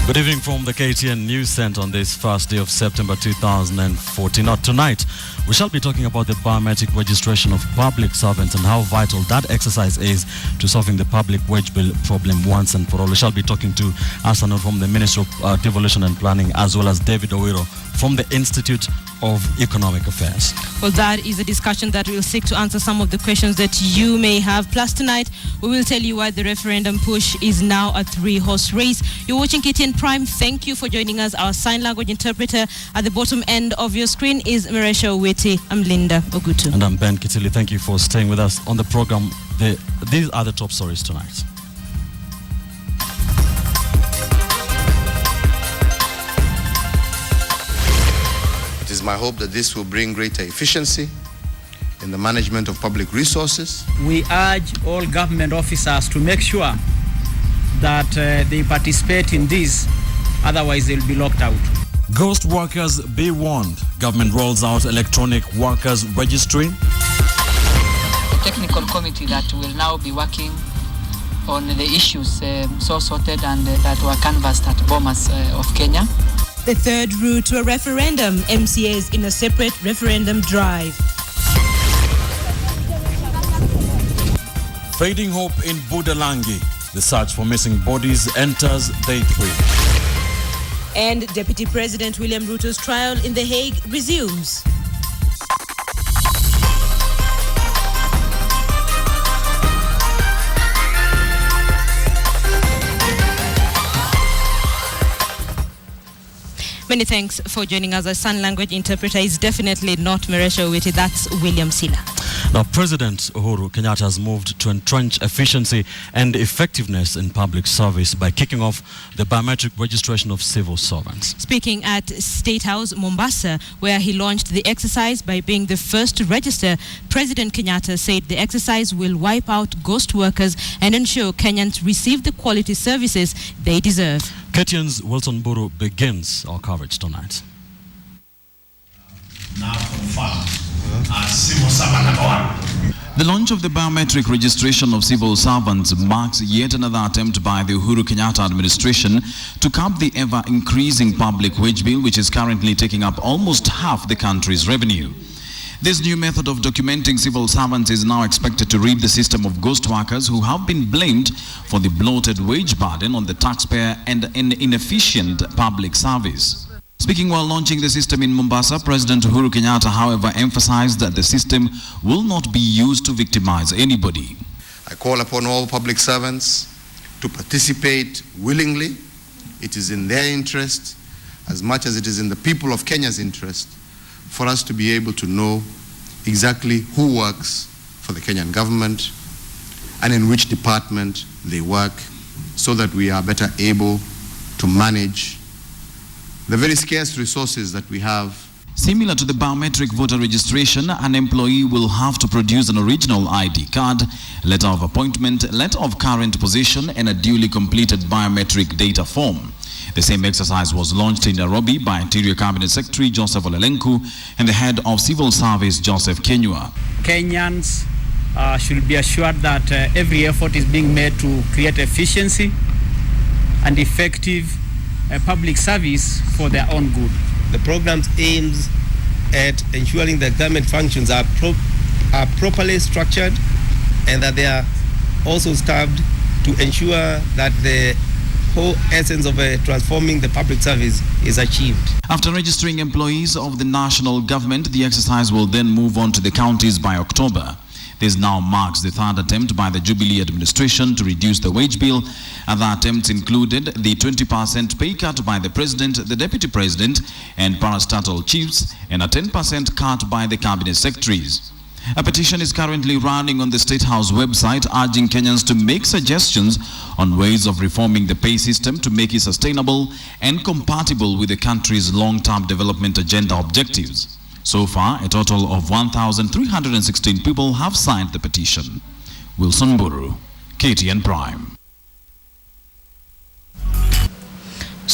Good evening from the KTN News Center on this first day of September 2014. Now, tonight, we shall be talking about the biometric registration of public servants and how vital that exercise is to solving the public wage bill problem once and for all. We shall be talking to Asano from the Ministry of Devolution and Planning, as well as David Owiro from the Institute of Economic Affairs. Well, that is a discussion that will seek to answer some of the questions that you may have. Plus, tonight, we will tell you why the referendum push is now a three-horse race. You're watching KTN Prime. Thank you for joining us. Our sign language interpreter at the bottom end of your screen is Maresha Owiti. I'm Linda Ogutu. And I'm Ben Kitili. Thank you for staying with us on the program. These are the top stories tonight. It is my hope that this will bring greater efficiency in the management of public resources. We urge all government officers to make sure that they participate in this, otherwise they'll be locked out. Ghost workers be warned. Government rolls out electronic workers registry. A technical committee that will now be working on the issues so sorted and that were canvassed at Bomas of Kenya. The third route to a referendum, MCAs in a separate referendum drive. Fading hope in Budalangi. The search for missing bodies enters day 3. And Deputy President William Ruto's trial in The Hague resumes. Many thanks for joining us. Our sign language interpreter is definitely not Maresha Owiti, that's William Sila. Now, President Uhuru Kenyatta has moved to entrench efficiency and effectiveness in public service by kicking off the biometric registration of civil servants. Speaking at State House, Mombasa, where he launched the exercise by being the first to register, President Kenyatta said the exercise will wipe out ghost workers and ensure Kenyans receive the quality services they deserve. KTN's Wilson Buru begins our coverage tonight. Now confirmed as civil servant number 1. The launch of the biometric registration of civil servants marks yet another attempt by the Uhuru Kenyatta administration to curb the ever-increasing public wage bill, which is currently taking up almost half the country's revenue. This new method of documenting civil servants is now expected to rid the system of ghost workers who have been blamed for the bloated wage burden on the taxpayer and an inefficient public service. Speaking while launching the system in Mombasa, President Uhuru Kenyatta, however, emphasized that the system will not be used to victimize anybody. I call upon all public servants to participate willingly. It is in their interest, as much as it is in the people of Kenya's interest, for us to be able to know exactly who works for the Kenyan government and in which department they work, so that we are better able to manage the very scarce resources that we have. Similar to the biometric voter registration, an employee will have to produce an original ID card, letter of appointment, letter of current position, and a duly completed biometric data form. The same exercise was launched in Nairobi by Interior Cabinet Secretary Joseph Olelenku and the head of Civil Service Joseph Kenyua. Kenyans should be assured that every effort is being made to create efficiency and effective public service for their own good. The program aims at ensuring that government functions are properly structured and that they are also staffed to ensure that the whole essence of transforming the public service is achieved. After registering employees of the national government, the exercise will then move on to the counties by October. This now marks the third attempt by the Jubilee administration to reduce the wage bill. Other attempts included the 20% pay cut by the president, the deputy president, and parastatal chiefs, and a 10% cut by the cabinet secretaries. A petition is currently running on the State House website urging Kenyans to make suggestions on ways of reforming the pay system to make it sustainable and compatible with the country's long-term development agenda objectives. So far, a total of 1,316 people have signed the petition. Wilson Buru, KTN Prime.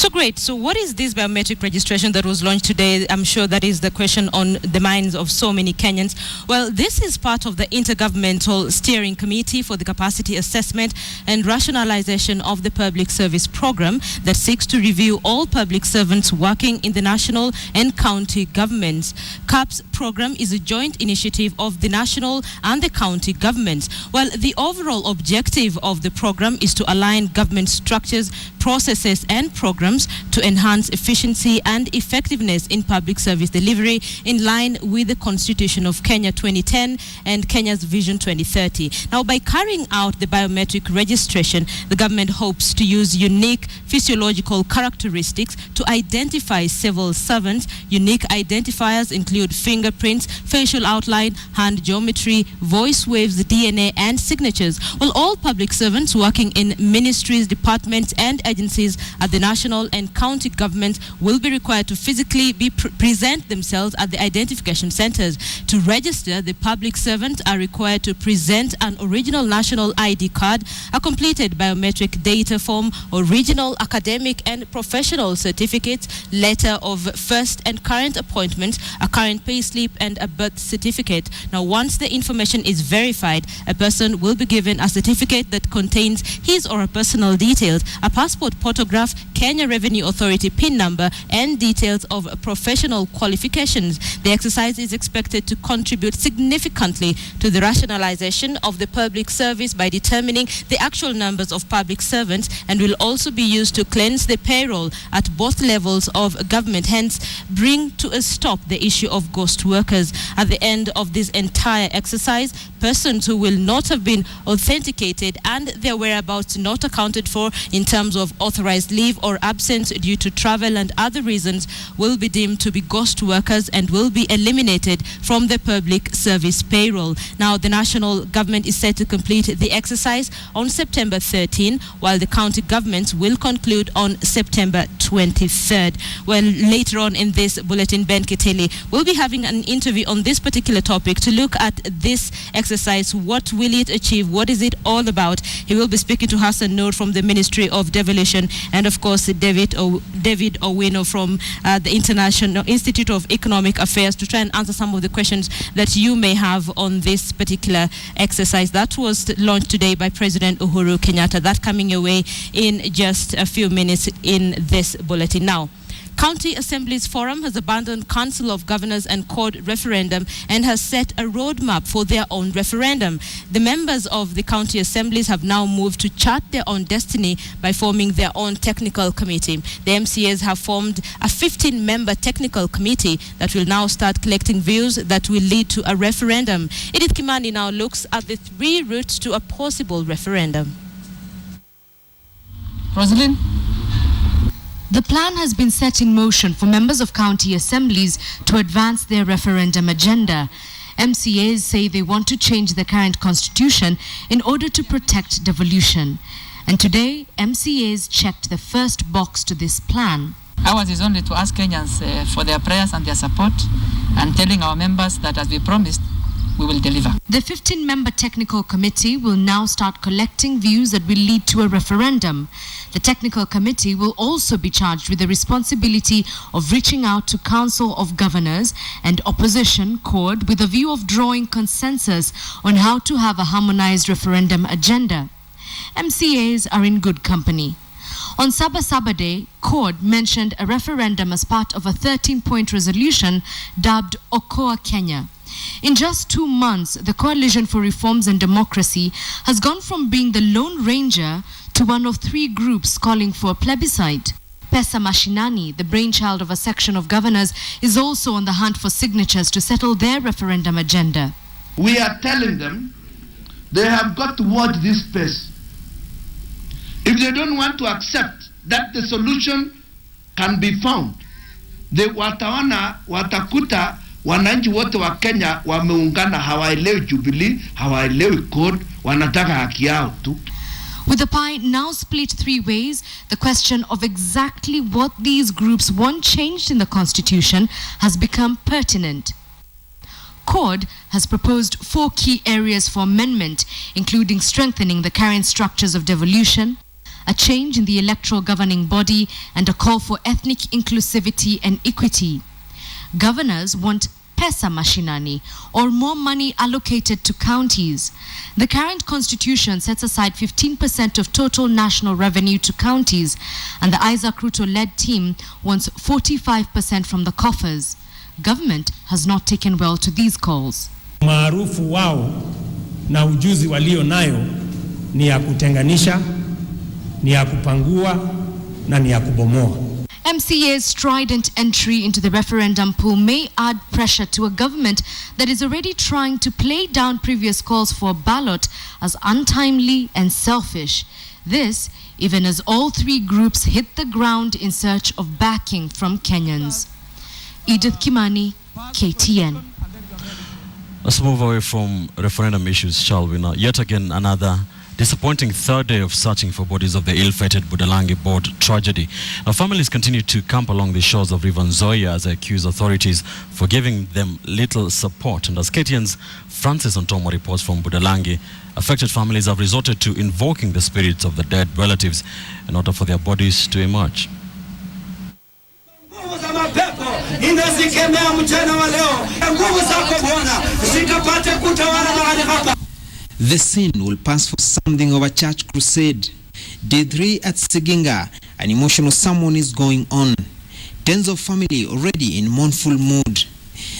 So great. So what is this biometric registration that was launched today? I'm sure that is the question on the minds of so many Kenyans. Well, this is part of the Intergovernmental Steering Committee for the Capacity Assessment and Rationalization of the Public Service Program that seeks to review all public servants working in the national and county governments. CAP's program is a joint initiative of the national and the county governments. Well, the overall objective of the program is to align government structures, processes and programs to enhance efficiency and effectiveness in public service delivery in line with the Constitution of Kenya 2010 and Kenya's Vision 2030. Now, by carrying out the biometric registration, the government hopes to use unique physiological characteristics to identify civil servants. Unique identifiers include fingerprints, facial outline, hand geometry, voice waves, DNA and signatures. Well, all public servants working in ministries, departments and agencies at the national and county governments will be required to physically present themselves at the identification centers. To register, the public servants are required to present an original national ID card, a completed biometric data form, original academic and professional certificates, letter of first and current appointments, a current payslip and a birth certificate. Now, once the information is verified, a person will be given a certificate that contains his or her personal details, a passport photograph, Kenya Revenue Authority PIN number and details of professional qualifications. The exercise is expected to contribute significantly to the rationalization of the public service by determining the actual numbers of public servants and will also be used to cleanse the payroll at both levels of government, hence bring to a stop the issue of ghost workers. At the end of this entire exercise, persons who will not have been authenticated and their whereabouts not accounted for in terms of authorized leave or absence due to travel and other reasons will be deemed to be ghost workers and will be eliminated from the public service payroll. Now, the national government is set to complete the exercise on September 13, while the county governments will conclude on September 23rd. Well, later on in this bulletin, Ben Kiteli will be having an interview on this particular topic to look at this exercise. What will it achieve? What is it all about? He will be speaking to Hassan Noor from the Ministry of Devolution and, of course, David Owino from the International Institute of Economic Affairs to try and answer some of the questions that you may have on this particular exercise that was launched today by President Uhuru Kenyatta. That coming your way in just a few minutes in this bulletin. Now, County Assemblies Forum has abandoned Council of Governors and Court referendum and has set a roadmap for their own referendum. The members of the county assemblies have now moved to chart their own destiny by forming their own technical committee. The MCAs have formed a 15-member technical committee that will now start collecting views that will lead to a referendum. Edith Kimani now looks at the 3 routes to a possible referendum. Rosalind? The plan has been set in motion for members of county assemblies to advance their referendum agenda. MCAs say they want to change the current constitution in order to protect devolution. And today, MCAs checked the first box to this plan. Ours is only to ask Kenyans for their prayers and their support and telling our members that, as we promised, we will deliver. The 15-member technical committee will now start collecting views that will lead to a referendum. The technical committee will also be charged with the responsibility of reaching out to Council of Governors and Opposition CORD with a view of drawing consensus on how to have a harmonized referendum agenda. MCAs are in good company. On Sabasaba Day, CORD mentioned a referendum as part of a 13-point resolution dubbed Okoa Kenya. In just 2 months, the Coalition for Reforms and Democracy has gone from being the Lone Ranger to one of 3 groups calling for a plebiscite. Pesa Mashinani, the brainchild of a section of governors, is also on the hunt for signatures to settle their referendum agenda. We are telling them they have got to watch this space. If they don't want to accept that the solution can be found, they watakuta wananchi wote wa Kenya wameungana, hawaelewi Jubilee, hawaelewi CORD, wanataka haki yao tu. With the pie now split 3 ways, the question of exactly what these groups want changed in the constitution has become pertinent. CORD has proposed 4 key areas for amendment, including strengthening the current structures of devolution, a change in the electoral governing body, and a call for ethnic inclusivity and equity. Governors want pesa mashinani, or more money allocated to counties. The current constitution sets aside 15% of total national revenue to counties, and the Isaac Ruto-led team wants 45% from the coffers. Government has not taken well to these calls. Maarufu wao na ujuzi walio nayo ni ya kutenganisha, ni ya kupangua, na ni ya kubomoa. MCA's strident entry into the referendum pool may add pressure to a government that is already trying to play down previous calls for a ballot as untimely and selfish. This, even as all three groups hit the ground in search of backing from Kenyans. Edith Kimani, KTN. Let's move away from referendum issues, shall we now? Yet again, another disappointing third day of searching for bodies of the ill-fated Budalangi boat tragedy. Now, families continue to camp along the shores of River Nzoia as they accuse authorities for giving them little support. And as KTN's Francis Ontomo reports from Budalangi, affected families have resorted to invoking the spirits of the dead relatives in order for their bodies to emerge. The scene will pass for something of a church crusade. Day 3 at Siginga, an emotional sermon is going on. Tens of family already in mournful mood.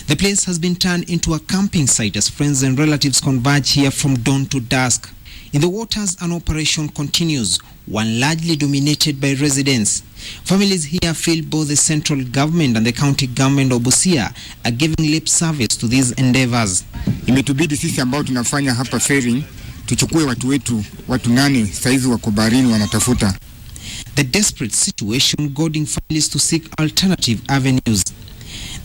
The place has been turned into a camping site as friends and relatives converge here from dawn to dusk. In the waters, an operation continues, one largely dominated by residents. Families here feel both the central government and the county government of Busia are giving lip service to these endeavors. Imetubidi sisi ambao tunafanya hapa fairing tuchukue watu wetu, watu nane saizi wako baharini wanatafuta. The desperate situation goading families to seek alternative avenues.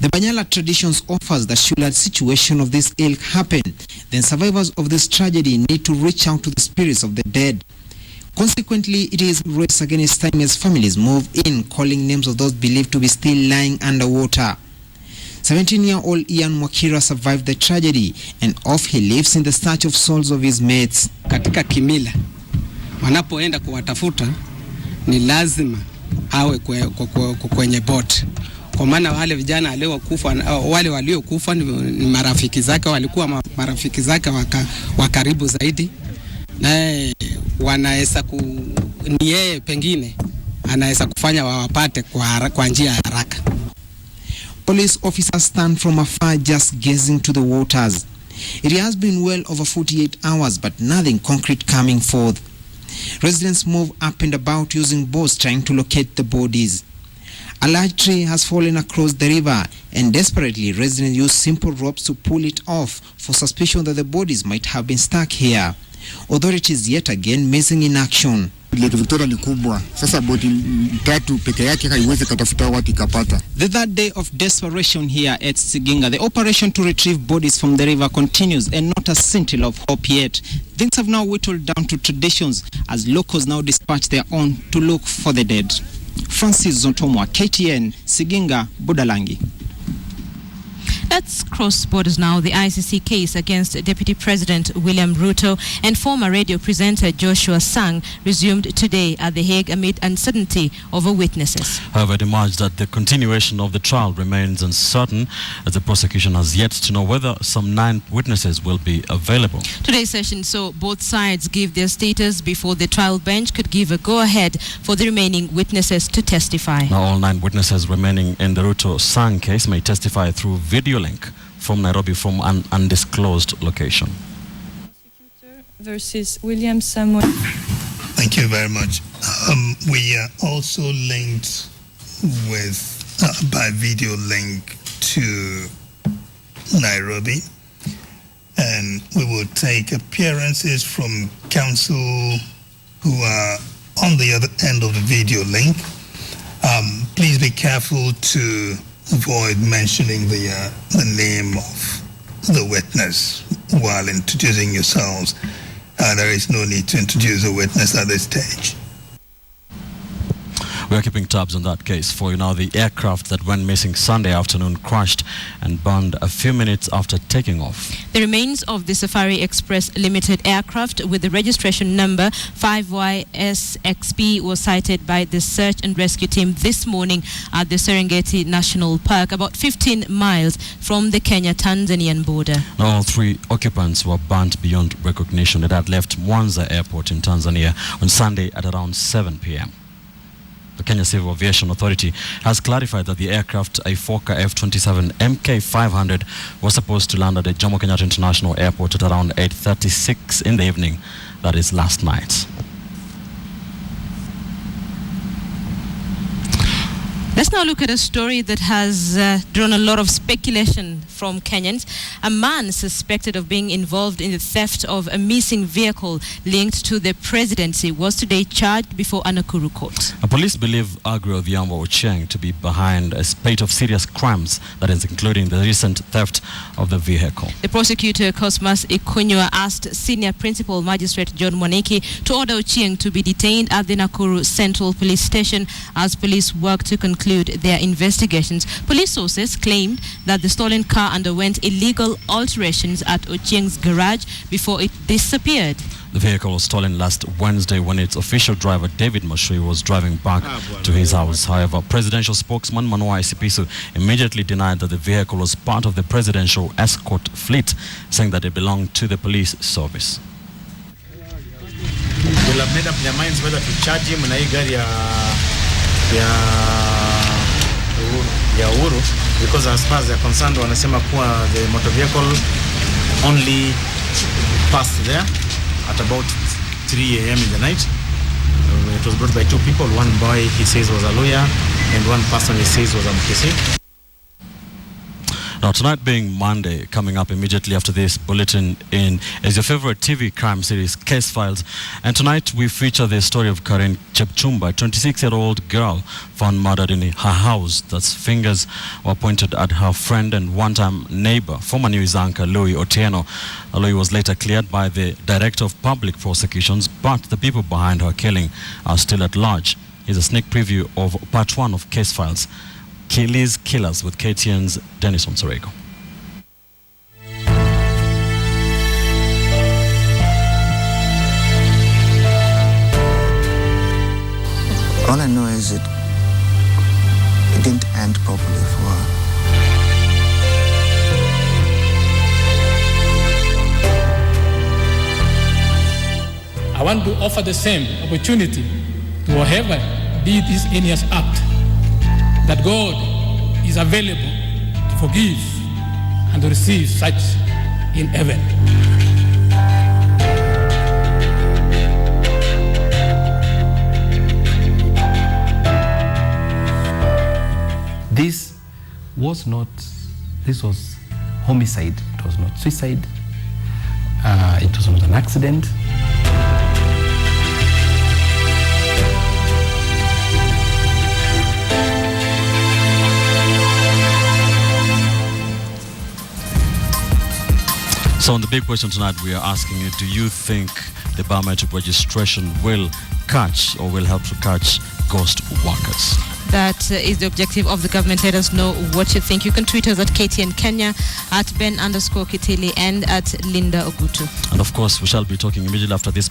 The Banyala traditions offers that should a situation of this ilk happen, then survivors of this tragedy need to reach out to the spirits of the dead. Consequently, it is race against time as families move in, calling names of those believed to be still lying underwater. 17-year-old Ian Mwakira survived the tragedy, and off he lives in the search of souls of his mates. Katika kimila, wanapoenda kuwatafuta, ni lazima awe kwenye boat. Kwa maana wale vijana wale waliokufa ni marafiki zake, walikuwa marafiki zake wa karibu zaidi. Na wanaweza ni yeye pengine anaweza kufanya wawapate kwa njia ya haraka. Police officers stand from afar just gazing to the waters. It has been well over 48 hours, but nothing concrete coming forth. Residents move up and about using boats trying to locate the bodies. A large tree has fallen across the river, and desperately residents use simple ropes to pull it off for suspicion that the bodies might have been stuck here. Authorities yet again missing in action. Lake Victoria ni kubwa. Sasa boti tatu peke yake haiwezi kutafuta watu ikapata. The third day of desperation here at Siginga. The operation to retrieve bodies from the river continues, and not a scintilla of hope yet. Things have now whittled down to traditions as locals now dispatch their own to look for the dead. Francis Zontomwa, KTN, Siginga, Budalangi. Let's cross borders now. The ICC case against Deputy President William Ruto and former radio presenter Joshua Sang resumed today at The Hague amid uncertainty over witnesses. However, it emerged that the continuation of the trial remains uncertain as the prosecution has yet to know whether some 9 witnesses will be available. Today's session saw both sides give their status before the trial bench could give a go-ahead for the remaining witnesses to testify. Now, all 9 witnesses remaining in the Ruto Sang case may testify through video link from Nairobi from an undisclosed location. Versus William Samuel. Thank you very much. We are also linked with by video link to Nairobi, and we will take appearances from counsel who are on the other end of the video link. Please be careful to avoid mentioning the name of the witness while introducing yourselves. There is no need to introduce a witness at this stage. We are keeping tabs on that case for you now. The aircraft that went missing Sunday afternoon crashed and burned a few minutes after taking off. The remains of the Safari Express Limited aircraft with the registration number 5YSXP was sighted by the search and rescue team this morning at the Serengeti National Park, about 15 miles from the Kenya-Tanzanian border. All 3 occupants were burnt beyond recognition. It had left Mwanza Airport in Tanzania on Sunday at around 7 p.m. The Kenya Civil Aviation Authority has clarified that the aircraft, a Fokker F-27 MK500, was supposed to land at the Jomo Kenyatta International Airport at around 8:36 in the evening, that is last night. Let's now look at a story that has drawn a lot of speculation from Kenyans. A man suspected of being involved in the theft of a missing vehicle linked to the presidency was today charged before a Nakuru court. Police believe Agro Odhiambo Ochieng to be behind a spate of serious crimes, that is including the recent theft of the vehicle. The prosecutor, Cosmas Ikunywa, asked Senior Principal Magistrate John Mwaniki to order Ochieng to be detained at the Nakuru Central Police Station as police work to conclude their investigations. Police sources claimed that the stolen car underwent illegal alterations at Ochieng's garage before it disappeared. The vehicle was stolen last Wednesday when its official driver, David Mashui, was driving back to his house. However, presidential spokesman Manoa Isipisu immediately denied that the vehicle was part of the presidential escort fleet, saying that it belonged to the police service. We'll have made up their minds whether to charge him na hii gari ya Uhuru, because as far as they're concerned, wanasema kuwa the motor vehicle only passed there at about 3 a.m. in the night. It was brought by 2 people. One boy, he says, was a lawyer, and one person, he says, was a mkesi. Now, tonight being Monday, coming up immediately after this bulletin is your favorite TV crime series, Case Files. And tonight we feature the story of Karen Chepchumba, a 26-year-old girl found murdered in her house. That's fingers were pointed at her friend and one-time neighbor, former news anchor Louis Otieno. Louis was later cleared by the Director of Public Prosecutions, but the people behind her killing are still at large. Here's a sneak preview of part 1 of Case Files. Kelly's Killers with KTN's Dennis Onsarego. All I know is it didn't end properly for her. I want to offer the same opportunity to whoever did this heinous act, that God is available to forgive and to receive such in heaven. This was homicide. It was not suicide. It was not an accident. So on the big question tonight, we are asking you, do you think the biometric registration will catch or will help to catch ghost workers? That is the objective of the government. Let us know what you think. You can tweet us at KTN Kenya, at Ben_Kitili, and at Linda Ogutu. And of course, we shall be talking immediately after this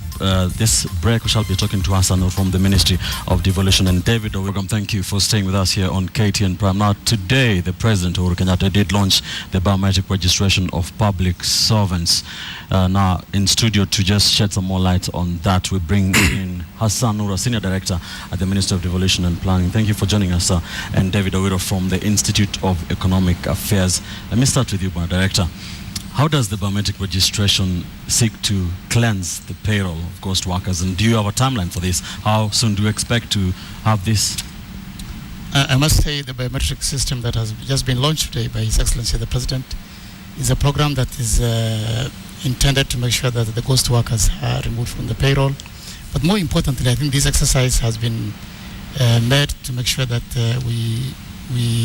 break. We shall be talking to Hassan from the Ministry of Devolution. And David Owegam, thank you for staying with us here on KTN Prime. Now, today, the President, Uhuru Kenyatta, did launch the biometric registration of public servants. Now, in studio, to just shed some more light on that, we bring in Hassan Noura, Senior Director at the Ministry of Devolution and Planning. Thank you for joining us, sir. And David Owiro from the Institute of Economic Affairs. Let me start with you, Director. How does the biometric registration seek to cleanse the payroll of ghost workers? And do you have a timeline for this? How soon do you expect to have this? I must say the biometric system that has just been launched today by His Excellency the President is a program that is intended to make sure that the ghost workers are removed from the payroll. But more importantly, I think this exercise has been made to make sure that we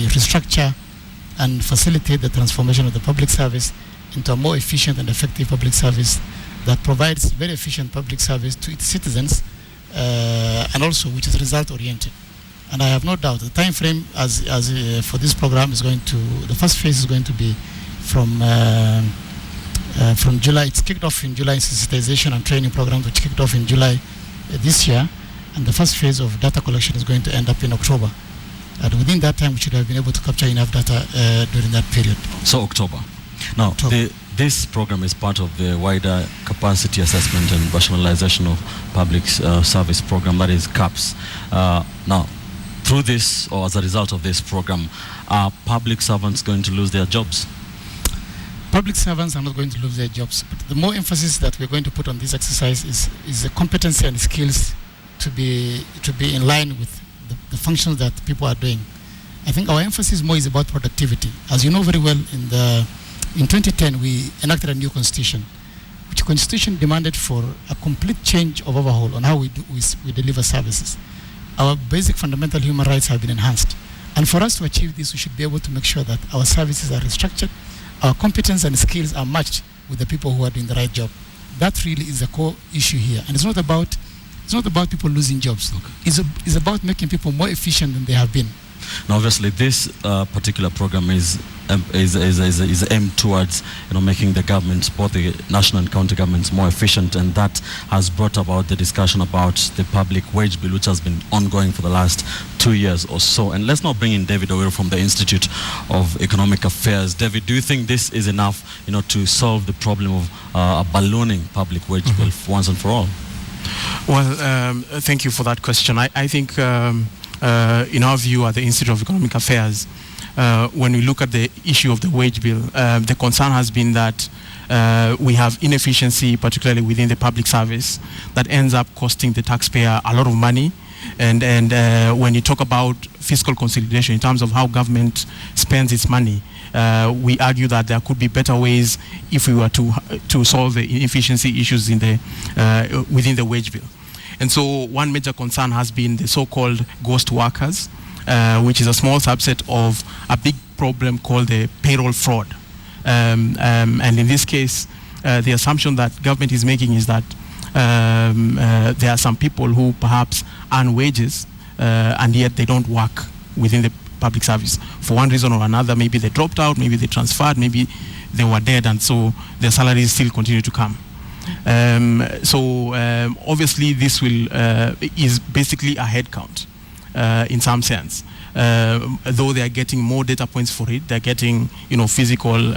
restructure and facilitate the transformation of the public service into a more efficient and effective public service that provides very efficient public service to its citizens and also which is result oriented. And I have no doubt the time frame for this program is the first phase is going to be from July. It's kicked off in July, sensitization and training program, which kicked off in July this year. And the first phase of data collection is going to end up in October. And within that time, we should have been able to capture enough data during that period. So October. Now, this program is part of the wider capacity assessment and rationalization of public service program, that is CAPS. Now, through this, or as a result of this program, are public servants going to lose their jobs? Public servants are not going to lose their jobs, but the more emphasis that we're going to put on this exercise is the competency and skills to be in line with the functions that people are doing. I think our emphasis more is about productivity. As you know very well, in 2010 we enacted a new constitution, which constitution demanded for a complete change of overhaul on how we deliver services. Our basic fundamental human rights have been enhanced, and for us to achieve this, we should be able to make sure that our services are restructured, our competence and skills are matched with the people who are doing the right job. That really is the core issue here, and it's not about people losing jobs. Okay. It's about making people more efficient than they have been. Now, obviously, this particular program is aimed towards making the governments, both the national and county governments, more efficient, and that has brought about the discussion about the public wage bill, which has been ongoing for the last 2 years or so. And let's now bring in David Owero from the Institute of Economic Affairs. David, do you think this is enough, to solve the problem of a ballooning public wage bill once and for all? Well, thank you for that question. I think, in our view at the Institute of Economic Affairs, when we look at the issue of the wage bill, the concern has been that we have inefficiency, particularly within the public service, that ends up costing the taxpayer a lot of money. And when you talk about fiscal consolidation in terms of how government spends its money, we argue that there could be better ways if we were to solve the inefficiency issues within the wage bill. And so one major concern has been the so-called ghost workers, which is a small subset of a big problem called the payroll fraud. And in this case, the assumption that government is making is that there are some people who perhaps earn wages and yet they don't work within the public service for one reason or another. Maybe they dropped out, maybe they transferred, maybe they were dead, and so their salaries still continue to come. Obviously this is basically a head count in some sense. Though they are getting more data points for it, they're getting physical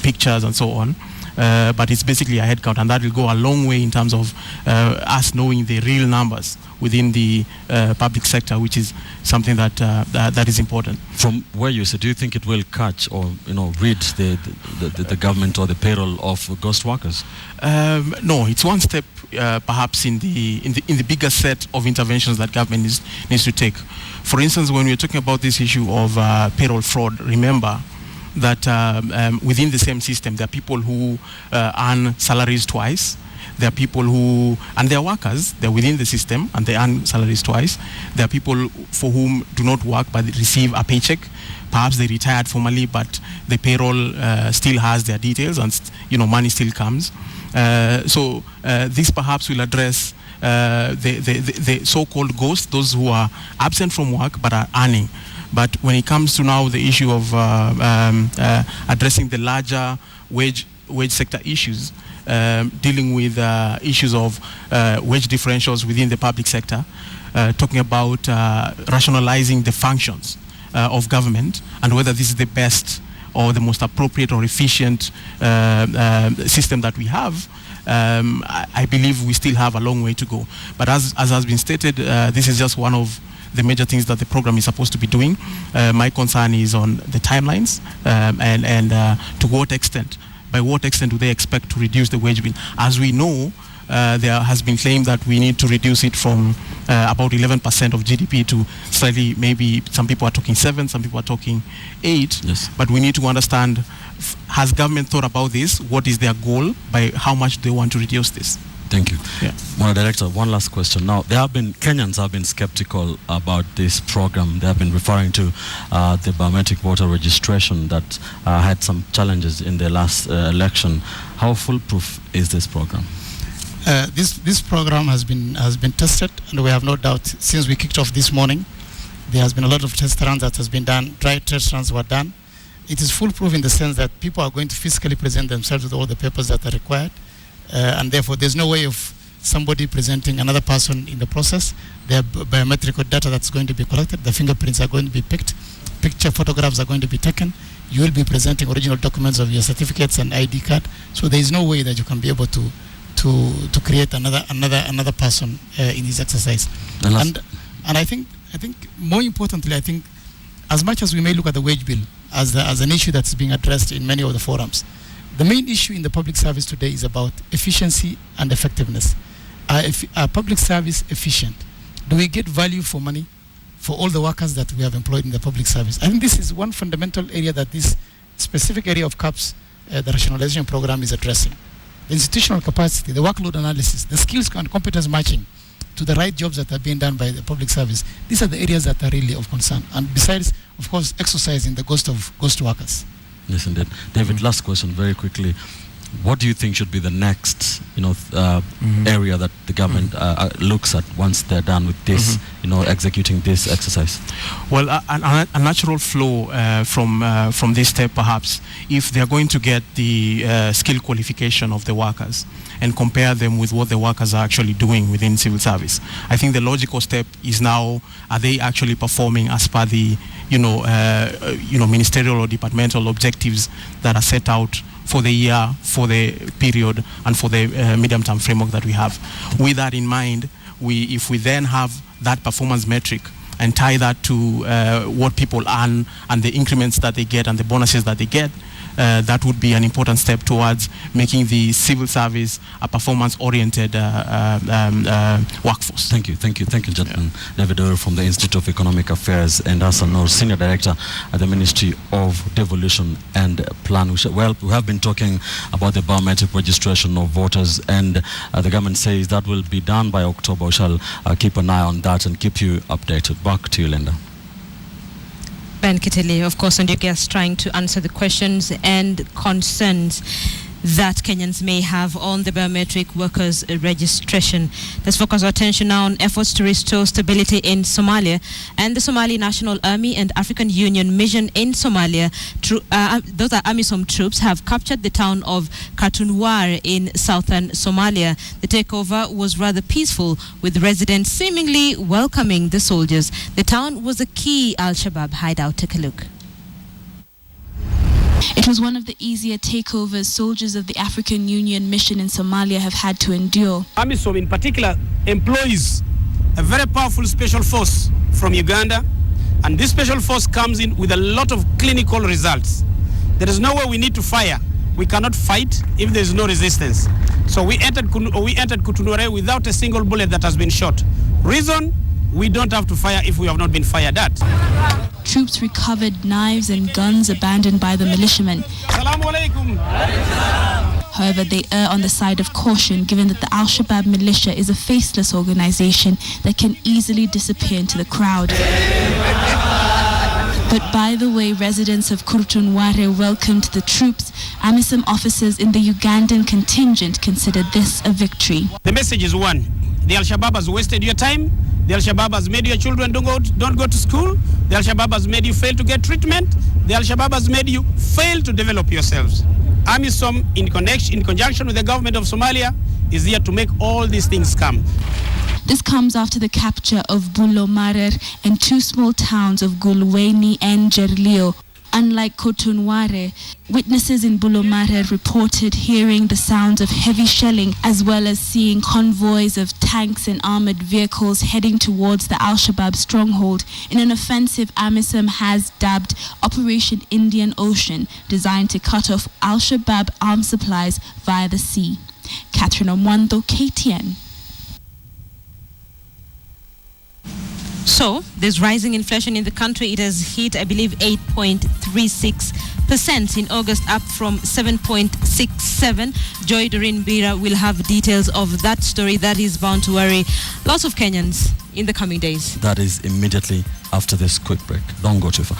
pictures and so on. But it's basically a head count, and that will go a long way in terms of us knowing the real numbers within the public sector, which is something that is important. From where you sit, do you think it will catch or rid the government or the payroll of ghost workers? No, it's one step perhaps in the bigger set of interventions that government needs to take. For instance, when we're talking about this issue of payroll fraud, remember that within the same system, there are people who earn salaries twice. There are people who, and they are workers, they're within the system and they earn salaries twice. There are people for whom do not work but they receive a paycheck. Perhaps they retired formally, but the payroll still has their details and money still comes. So this perhaps will address the so-called ghosts, those who are absent from work but are earning. But when it comes to now the issue of addressing the larger wage sector issues, dealing with issues of wage differentials within the public sector, talking about rationalizing the functions of government and whether this is the best or the most appropriate or efficient system that we have, I believe we still have a long way to go. But as has been stated, this is just one of the major things that the program is supposed to be doing. My concern is on the timelines and to what extent. By what extent do they expect to reduce the wage bill? As we know, there has been claimed that we need to reduce it from about 11% of GDP to slightly, maybe some people are talking 7, some people are talking 8. Yes. But we need to understand, has government thought about this? What is their goal? By how much do they want to reduce this? Thank you. Yeah. Well, Director, one last question. Now, Kenyans have been skeptical about this program. They have been referring to the biometric voter registration that had some challenges in the last election. How foolproof is this program? This program has been tested, and we have no doubt since we kicked off this morning. There has been a lot of test runs that has been done. Dry test runs were done. It is foolproof in the sense that people are going to physically present themselves with all the papers that are required, and therefore there's no way of somebody presenting another person in the process. There are biometric data that's going to be collected. The fingerprints are going to be picked. Picture photographs are going to be taken. You will be presenting original documents of your certificates and ID card. So there is no way that you can be able to create another person in this exercise. And I think more importantly, I think as much as we may look at the wage bill as an issue that's being addressed in many of the forums, the main issue in the public service today is about efficiency and effectiveness. Are public service efficient? Do we get value for money for all the workers that we have employed in the public service? I think this is one fundamental area that this specific area of CAPS, the rationalization program, is addressing. The institutional capacity, the workload analysis, the skills and competence matching to the right jobs that are being done by the public service. These are the areas that are really of concern. And besides, of course, exercising the ghost workers. Yes, indeed. David, last question very quickly. What do you think should be the next, area that the government looks at once they're done with this, executing this exercise? Well, a natural flow from this step, perhaps, if they're going to get the skill qualification of the workers and compare them with what the workers are actually doing within civil service. I think the logical step is now, are they actually performing as per the, ministerial or departmental objectives that are set out for the year, for the period, and for the medium-term framework that we have. With that in mind, if we then have that performance metric and tie that to what people earn and the increments that they get and the bonuses that they get, that would be an important step towards making the civil service a performance-oriented workforce. Thank you, gentlemen. David Oyer from the Institute of Economic Affairs and Hassan Noor, Senior Director at the Ministry of Devolution and Plan. We have been talking about the biometric registration of voters, and the government says that will be done by October. We shall keep an eye on that and keep you updated. Back to you, Linda. Ben Kitele, of course, and your guests trying to answer the questions and concerns that Kenyans may have on the biometric workers registration. Let's focus our attention now on efforts to restore stability in Somalia, and the Somali National Army and African Union mission in Somalia. Those are Amisom troops have captured the town of Katunwar in southern Somalia. The takeover was rather peaceful, with residents seemingly welcoming the soldiers. The town was a key Al-Shabaab hideout. Take a look. It was one of the easier takeovers soldiers of the African Union mission in Somalia have had to endure. Amisom in particular employs a very powerful special force from Uganda, and this special force comes in with a lot of clinical results. There is nowhere we need to fire. We cannot fight if there is no resistance. So we entered Kutunure without a single bullet that has been shot. Reason? We don't have to fire if we have not been fired at. Troops recovered knives and guns abandoned by the militiamen. However, they err on the side of caution, given that the Al-Shabaab militia is a faceless organization that can easily disappear into the crowd. But by the way residents of Kurtunware welcomed the troops, Amisom officers in the Ugandan contingent considered this a victory. The message is one. The Al-Shabaab has wasted your time. The Al-Shabaab has made your children don't go to school. The Al-Shabaab has made you fail to get treatment. The Al-Shabaab has made you fail to develop yourselves. Amisom, in conjunction with the government of Somalia, is here to make all these things come. This comes after the capture of Bulomarer and two small towns of Gulweni and Jerlio. Unlike Kotunware, witnesses in Bulomarer reported hearing the sounds of heavy shelling as well as seeing convoys of tanks and armored vehicles heading towards the Al-Shabaab stronghold in an offensive Amisom has dubbed Operation Indian Ocean, designed to cut off Al-Shabaab arms supplies via the sea. Catherine Omwando, KTN. So, there's rising inflation in the country. It has hit, I believe, 8.36% in August, up from 7.67. Joy Doreen Bira will have details of that story that is bound to worry lots of Kenyans in the coming days. That is immediately after this quick break. Don't go too far.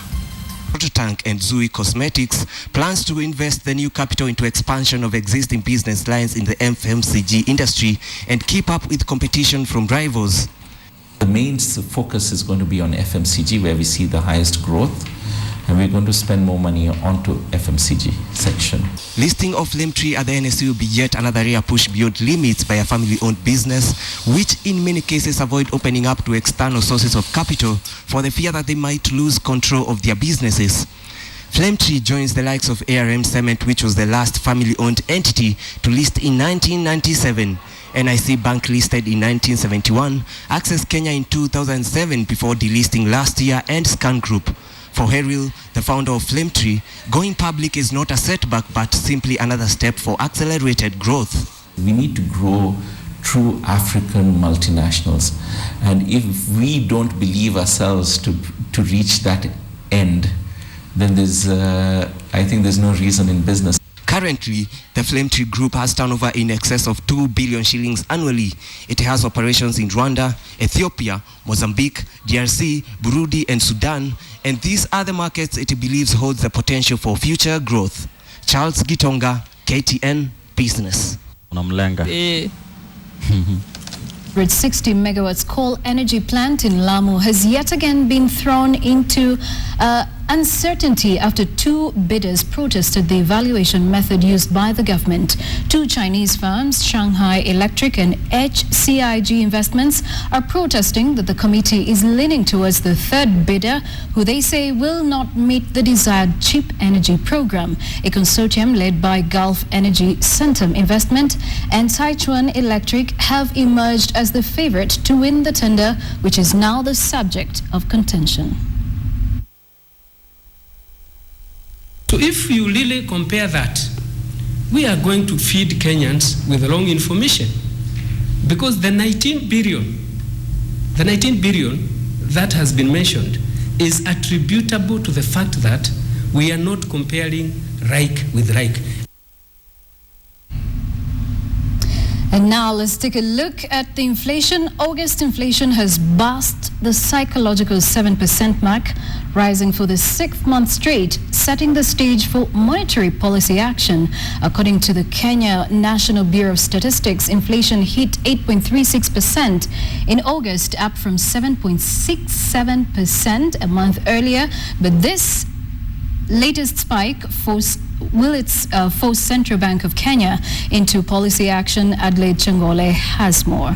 Prototank and Zui Cosmetics plans to invest the new capital into expansion of existing business lines in the FMCG industry and keep up with competition from rivals. The main focus is going to be on FMCG, where we see the highest growth, and we're going to spend more money onto FMCG section. Listing of Lemtree at the NSE will be yet another rare push beyond limits by a family-owned business, which in many cases avoid opening up to external sources of capital for the fear that they might lose control of their businesses. Lemtree joins the likes of ARM Cement, which was the last family-owned entity to list in 1997. NIC Bank listed in 1971, Access Kenya in 2007 before delisting last year, and Scan Group. For Heril, the founder of Lemtree, going public is not a setback but simply another step for accelerated growth. We need to grow through African multinationals, and if we don't believe ourselves to reach that end, then I think there's no reason in business. Currently, the Lemtree Group has turnover in excess of 2 billion shillings annually. It has operations in Rwanda, Ethiopia, Mozambique, DRC, Burundi, and Sudan, and these other markets it believes holds the potential for future growth. Charles Gitonga, KTN Business. Unamlenga. 60 megawatts coal energy plant in Lamu has yet again been thrown into uncertainty after two bidders protested the evaluation method used by the government. Two Chinese firms, Shanghai Electric and HCIG Investments, are protesting that the committee is leaning towards the third bidder, who they say will not meet the desired cheap energy program. A consortium led by Gulf Energy Centum Investment and Sichuan Electric have emerged as the favorite to win the tender, which is now the subject of contention. So if you really compare that, we are going to feed Kenyans with wrong information, because the 19 billion that has been mentioned is attributable to the fact that we are not comparing like with like. And now let's take a look at the inflation. August inflation has passed the psychological 7% mark, rising for the 6th month straight, setting the stage for monetary policy action. According to the Kenya National Bureau of Statistics, inflation hit 8.36% in August, up from 7.67% a month earlier. But this latest spike force Central Bank of Kenya into policy action. Adelaide Changole has more.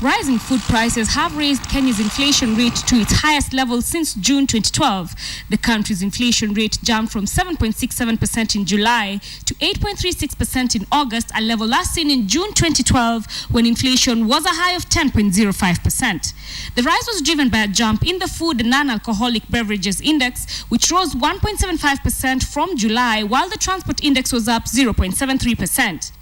Rising food prices have raised Kenya's inflation rate to its highest level since June 2012. The country's inflation rate jumped from 7.67% in July to 8.36% in August, a level last seen in June 2012 when inflation was a high of 10.05%. The rise was driven by a jump in the food and non-alcoholic beverages index, which rose 1.75% from July, while the transport index was up 0.73%.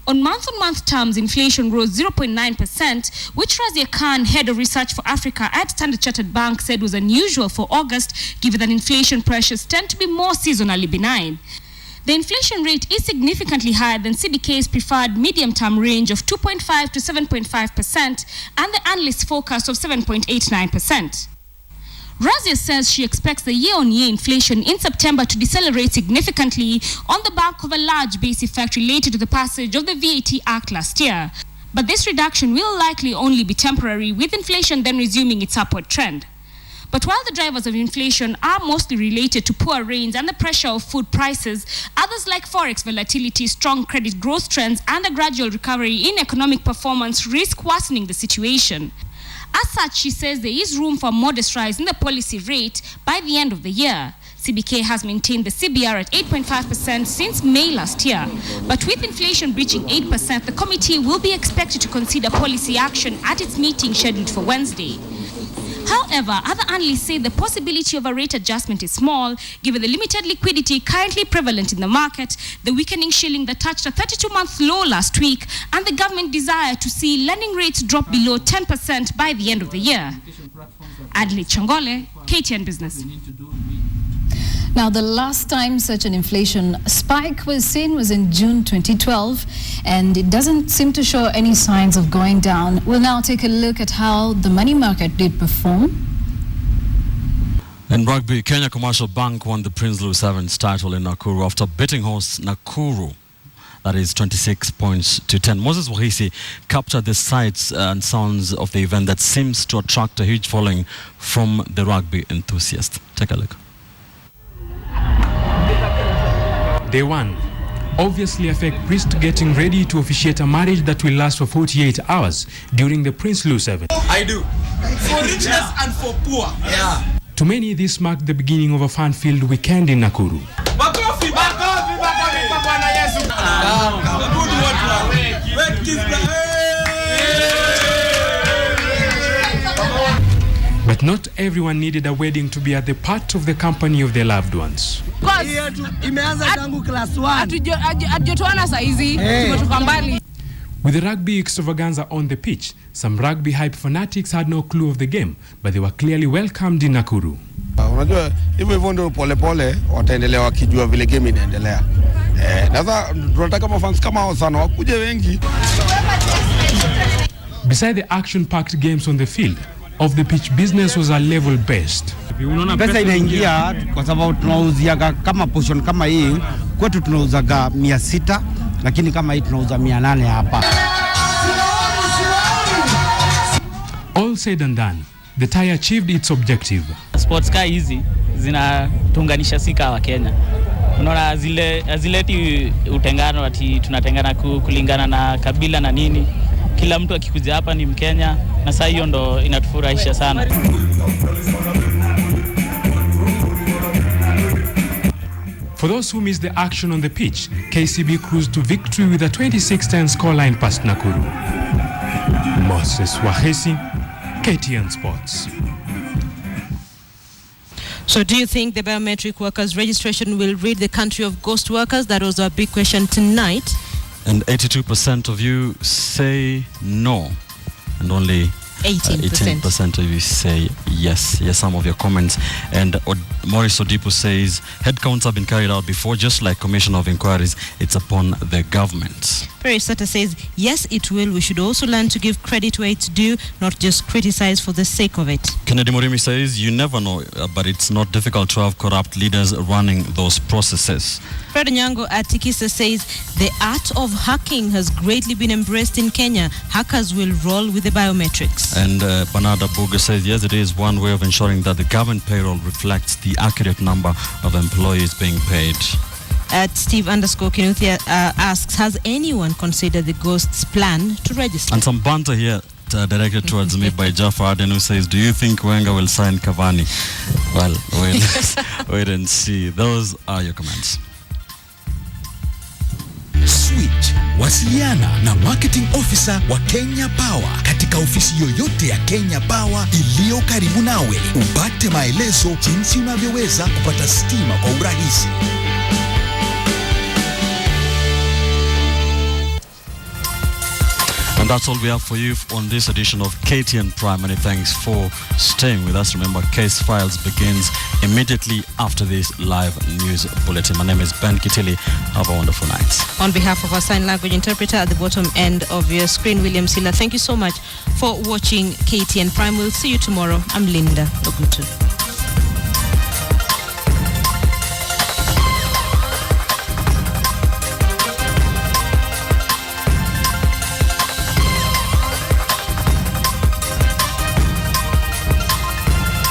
On month-on-month terms, inflation rose 0.9%, which Razia Khan, head of research for Africa at Standard Chartered Bank, said was unusual for August, given that inflation pressures tend to be more seasonally benign. The inflation rate is significantly higher than CBK's preferred medium-term range of 2.5 to 7.5% and the analyst's forecast of 7.89%. Razia says she expects the year-on-year inflation in September to decelerate significantly on the back of a large base effect related to the passage of the VAT Act last year. But this reduction will likely only be temporary, with inflation then resuming its upward trend. But while the drivers of inflation are mostly related to poor rains and the pressure of food prices, others like forex volatility, strong credit growth trends, and a gradual recovery in economic performance risk worsening the situation. As such, she says there is room for a modest rise in the policy rate by the end of the year. CBK has maintained the CBR at 8.5% since May last year. But with inflation breaching 8%, the committee will be expected to consider policy action at its meeting scheduled for Wednesday. However, other analysts say the possibility of a rate adjustment is small, given the limited liquidity currently prevalent in the market, the weakening shilling that touched a 32-month low last week, and the government desire to see lending rates drop below 10% by the end of the year. Adelaide Changole, KTN Business. Now, the last time such an inflation spike was seen was in June 2012, and it doesn't seem to show any signs of going down. We'll now take a look at how the money market did perform. In rugby, Kenya Commercial Bank won the Prince Louis Sevens title in Nakuru after beating host Nakuru. That is 26 points to 10. Moses Wahisi captured the sights and sounds of the event that seems to attract a huge following from the rugby enthusiasts. Take a look. Day one. Obviously a fake priest getting ready to officiate a marriage that will last for 48 hours during the Prince Louis Sevens. I do. For richness and for poor. Yeah. To many, this marked the beginning of a fun-filled weekend in Nakuru. But not everyone needed a wedding to be at the part of the company of their loved ones. With the rugby extravaganza on the pitch, some rugby hype fanatics had no clue of the game, but they were clearly welcomed in Nakuru. Unajua hivyo ndio pole wataendelea wakijua vile game inaendelea. Sasa tunataka mafans kama hao sana wakuje wengi. Beside the action-packed games on the field, of the pitch business was a level best. Pesa inaingia kwa sababu tunauziaga kama portion kama hii, kwetu tunauzaga 600, lakini kama hii tunauza 800 hapa. All said and done, the tie achieved its objective. Sports car hizi zinatunganisha sika wa Kenya. Unaona zileti utengano ati tunatengana kulingana na kabila na nini. Kila mtu akikuja hapa ni Mkenya na saa hiyo ndo inatufurahisha sana. For those who missed the action on the pitch, KCB cruised to victory with a 26-10 scoreline past Nakuru. Moses Wahesi, KTN Sports. So do you think the biometric workers registration will rid the country of ghost workers? That was our big question tonight. And 82% of you say no, and only 18% of you say yes. Yes, some of your comments. And Maurice Odipu says headcounts have been carried out before, just like Commission of Inquiries. It's upon the government. Perry Sutter says yes, it will. We should also learn to give credit where it's due, not just criticize for the sake of it. Kennedy Murimi says you never know, but it's not difficult to have corrupt leaders running those processes. Fred Nyango Atikisa says the art of hacking has greatly been embraced in Kenya. Hackers will roll with the biometrics. And Banada Boga says yes, it is one way of ensuring that the government payroll reflects the accurate number of employees being paid. At Steve_Kinuthia asks, has anyone considered the ghost's plan to register? And some banter here directed towards me by Jafar Aden, who says, do you think Wenger will sign Cavani? Well, wait and see. Those are your comments. Switch, wasiliana na marketing officer wa Kenya Power katika ofisi yoyote ya Kenya Power iliyo karibu nawe. Upate maelezo jinsi unavyoweza kupata stima kwa urahisi. And that's all we have for you on this edition of KTN Prime. Many thanks for staying with us. Remember, Case Files begins immediately after this live news bulletin. My name is Ben Kitili. Have a wonderful night. On behalf of our sign language interpreter at the bottom end of your screen, William Silla, thank you so much for watching KTN Prime. We'll see you tomorrow. I'm Linda Ogutu.